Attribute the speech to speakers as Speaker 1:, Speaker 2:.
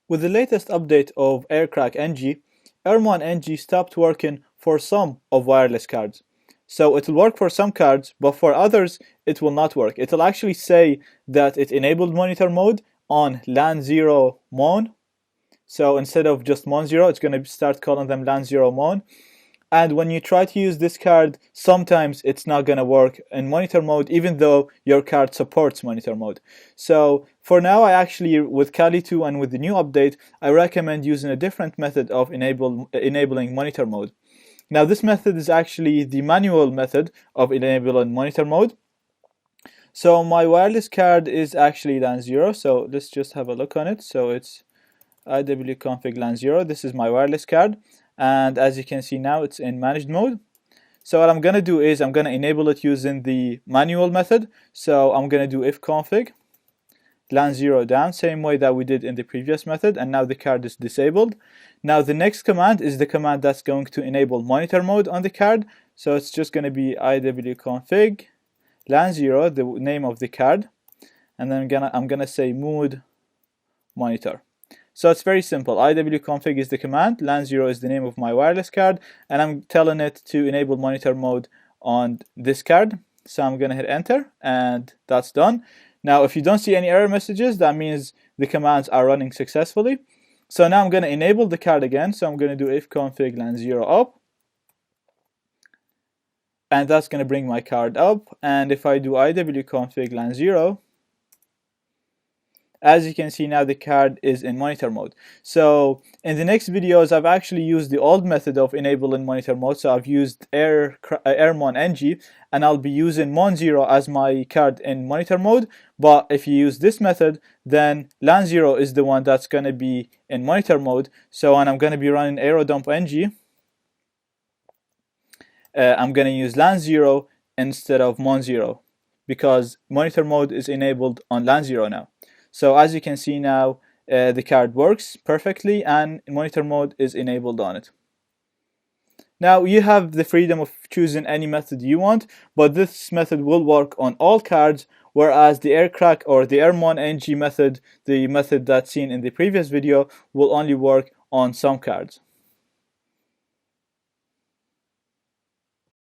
Speaker 1: With the latest update of AirCrack NG, AirMon NG stopped working for some of wireless cards. So it will work for some cards, but for others it will not work. It will actually say that it enabled monitor mode on LAN 0 mon. So instead of just mon 0, it's going to start calling them LAN 0 mon. And when you try to use this card, sometimes it's not going to work in monitor mode, even though your card supports monitor mode. So for now, I actually, with Kali 2 and with the new update, I recommend using a different method of enabling monitor mode. Now this method is actually the manual method of enabling monitor mode. So my wireless card is actually LAN 0, so let's just have a look on it. So it's iwconfig LAN 0, this is my wireless card. And as you can see now, it's in managed mode. So what I'm going to do is I'm going to enable it using the manual method. So I'm going to do ifconfig LAN 0 down, same way that we did in the previous method, and now the card is disabled. Now the next command is the command that's going to enable monitor mode on the card. So it's just going to be iwconfig LAN 0, the name of the card, and then I'm gonna say mode monitor. So it's very simple. iwconfig is the command, LAN 0 is the name of my wireless card, and I'm telling it to enable monitor mode on this card. So I'm going to hit enter, and that's done. Now if you don't see any error messages, that means the commands are running successfully. So now I'm going to enable the card again. So I'm going to do ifconfig LAN 0 up, and that's going to bring my card up. And if I do iwconfig LAN 0, as you can see now, the card is in monitor mode. So in the next videos, I've actually used the old method of enabling monitor mode. So I've used AirMon NG, and I'll be using Mon 0 as my card in monitor mode. But if you use this method, then LAN 0 is the one that's going to be in monitor mode. So when I'm going to be running aerodump NG, I'm going to use LAN 0 instead of Mon 0, because monitor mode is enabled on LAN 0 now. So as you can see now, the card works perfectly and monitor mode is enabled on it. Now you have the freedom of choosing any method you want, but this method will work on all cards, whereas the AirCrack or the AirMon NG method, the method that's seen in the previous video, will only work on some cards.